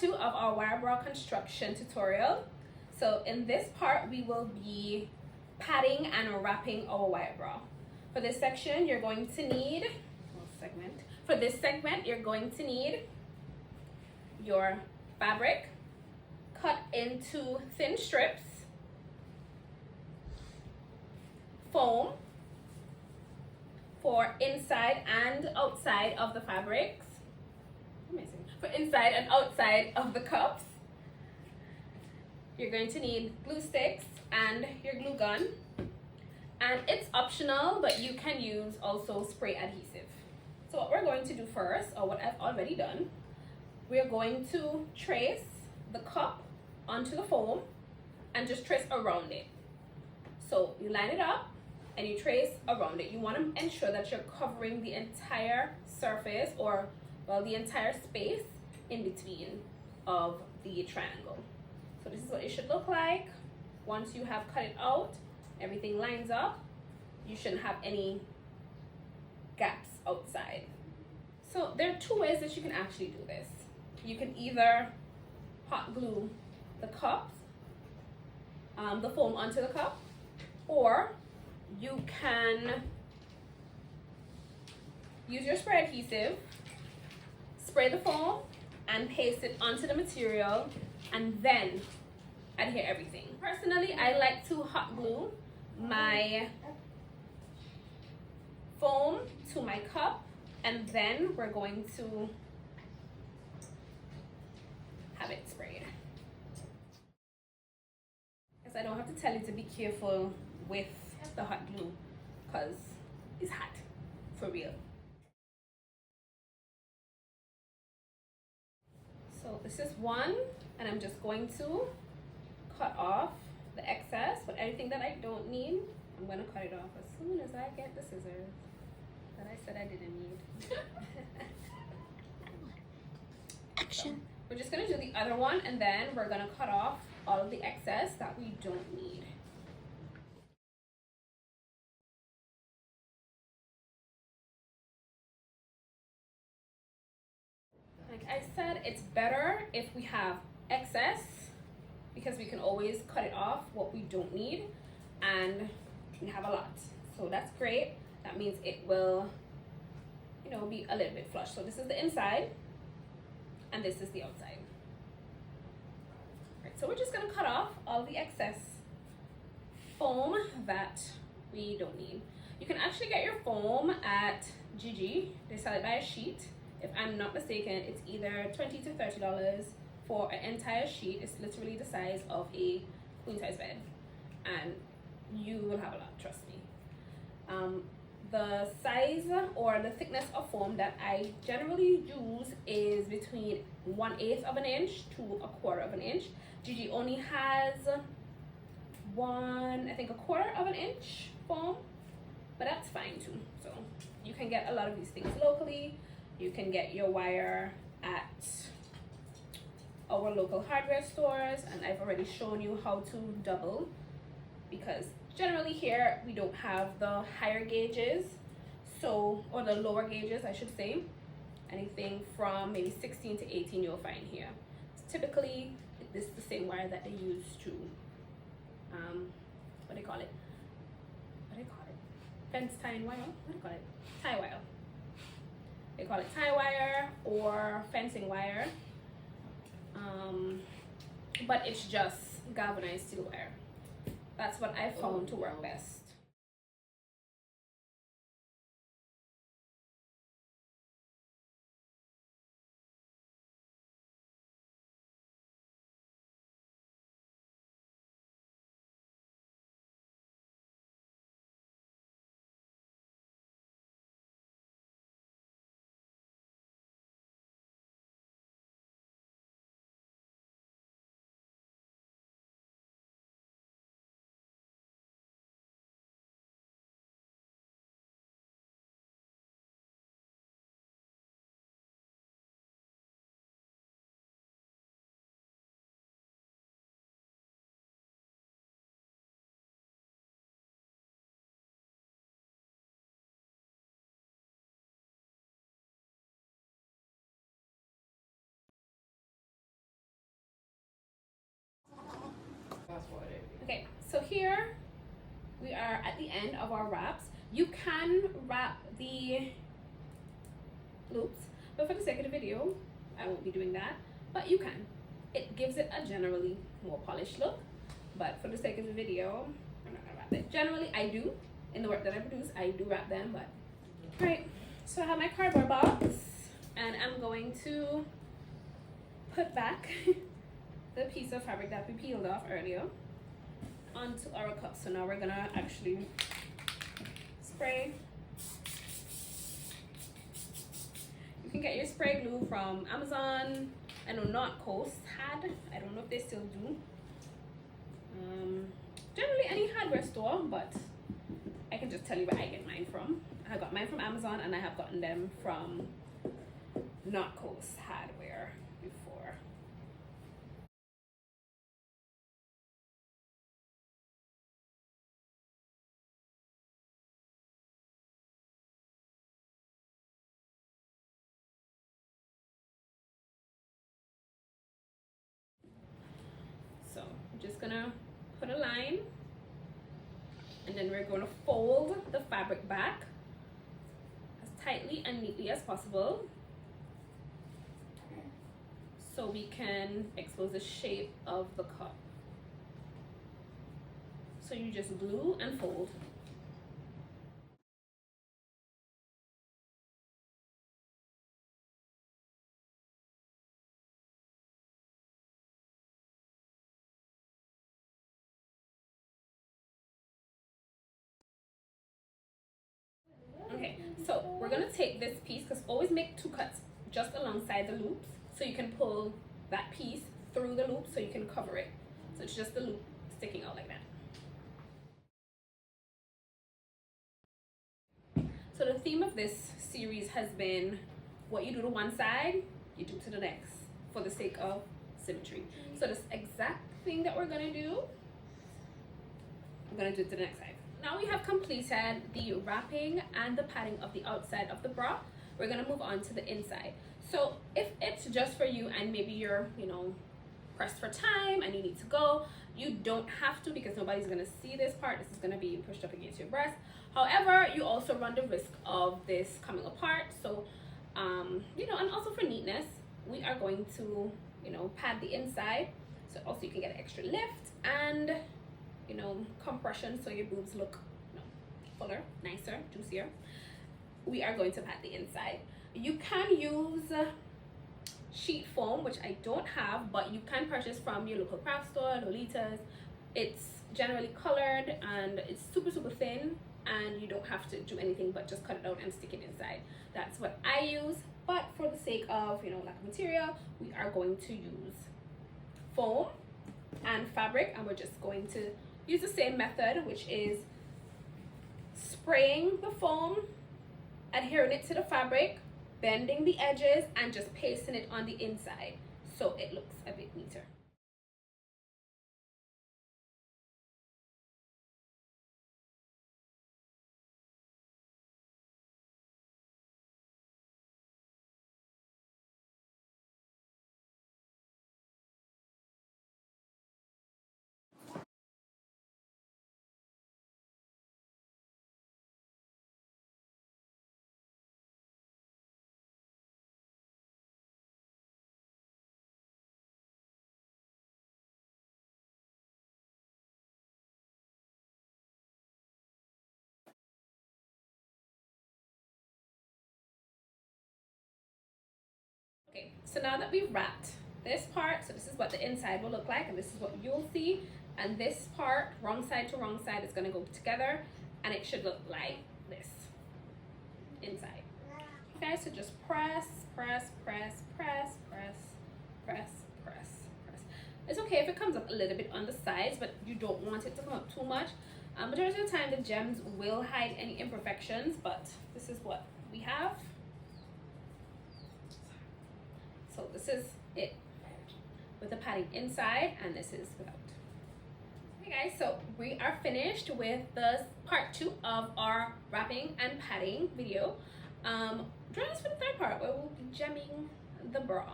2 of our wire bra construction tutorial. So in this part, we will be padding and wrapping our wire bra. For this section, you're going to need, for this segment, you're going to need your fabric cut into thin strips, foam for inside and outside of the fabrics, for inside and outside of the cups. You're going to need glue sticks and your glue gun, and it's optional, but you can use also spray adhesive. So what we're going to do first, or what I've already done, we're going to trace the cup onto the foam and just trace around it. So you line it up and you trace around it. You want to ensure that you're covering the entire surface, or well, the entire space in between of the triangle. So this is what it should look like. Once you have cut it out, everything lines up. You shouldn't have any gaps outside. So there are 2 ways that you can actually do this. You can either hot glue the cups, the foam onto the cup, or you can use your spray adhesive, spray the foam, and paste it onto the material, and then adhere everything. Personally, I like to hot glue my foam to my cup, and then we're going to have it sprayed. Because I don't have to tell you to be careful with the hot glue, because it's hot for real. So this is one, and I'm just going to cut off the excess, but everything that I don't need, I'm going to cut it off as soon as I get the scissors that I said I didn't need. Action. So we're just going to do the other one, and then we're going to cut off all of the excess that we don't need. Like I said, it's better if we have excess, because we can always cut it off what we don't need, and we have a lot. So that's great. That means it will, you know, be a little bit flush. So this is the inside, and this is the outside. Right, so we're just gonna cut off all the excess foam that we don't need. You can actually get your foam at Gigi. They sell it by a sheet. If I'm not mistaken, it's either $20 to $30 for an entire sheet. It's literally the size of a queen size bed, and you will have a lot, trust me. The size or the thickness of foam that I generally use is between 1/8 of an inch to 1/4 of an inch. Gigi only has I think 1/4 of an inch foam, but that's fine too. So you can get a lot of these things locally. You can get your wire at our local hardware stores, and I've already shown you how to double, because generally here we don't have the higher gauges, so, or the lower gauges I should say. Anything from maybe 16 to 18 you'll find here. Typically this is the same wire that they use to what do you call it, fence tying wire, what do you call it, tie wire. They call it tie wire or fencing wire, but it's just galvanized steel wire. That's what I found to work best. So here we are at the end of our wraps. You can wrap the loops, but for the sake of the video, I won't be doing that, but you can. It gives it a generally more polished look, but for the sake of the video, I'm not gonna wrap it. Generally, I do. In the work that I produce, I do wrap them, but. Right, so I have my cardboard box, and I'm going to put back the piece of fabric that we peeled off earlier onto our cup. So now we're gonna actually spray. You can get your spray glue from Amazon. I know Not Coast had. I don't know if they still do. Generally any hardware store, but I can just tell you where I get mine from. I got mine from Amazon, and I have gotten them from Not Coast Hardware before. So I'm just gonna put a line, and then we're going to fold the fabric back as tightly and neatly as possible so we can expose the shape of the cup. So you just glue and fold. Okay, so we're gonna take this piece, because always make 2 cuts just alongside the loops so you can pull that piece through the loop so you can cover it. So it's just the loop sticking out like that. So the theme of this series has been what you do to one side, you do to the next for the sake of symmetry. So this exact thing that we're gonna do, I'm gonna do it to the next side. Now we have completed the wrapping and the padding of the outside of the bra. We're gonna move on to the inside. So if it's just for you and maybe you're, pressed for time and you need to go, you don't have to, because nobody's gonna see this part. This is gonna be pushed up against your breast. However, you also run the risk of this coming apart. So, and also for neatness, we are going to, pad the inside. So also you can get an extra lift and, compression so your boobs look fuller, nicer, juicier. We are going to pad the inside. You can use sheet foam, which I don't have, but you can purchase from your local craft store, Lolita's. It's generally colored and it's super thin, and you don't have to do anything but just cut it out and stick it inside. That's what I use, but for the sake of lack of material, we are going to use foam and fabric, and we're just going to use the same method, which is spraying the foam, adhering it to the fabric, bending the edges, and just pasting it on the inside so it looks a bit neater. Okay, so now that we've wrapped this part, so this is what the inside will look like, and this is what you'll see, and this part, wrong side to wrong side, is going to go together, and it should look like this inside. Okay, so just press. It's okay if it comes up a little bit on the sides, but you don't want it to come up too much. Majority of the time the gems will hide any imperfections, but this is what we have. So this is it with the padding inside, and this is without. Okay guys, so we are finished with the part 2 of our wrapping and padding video. Join us for the third part where we'll be gemming the bra.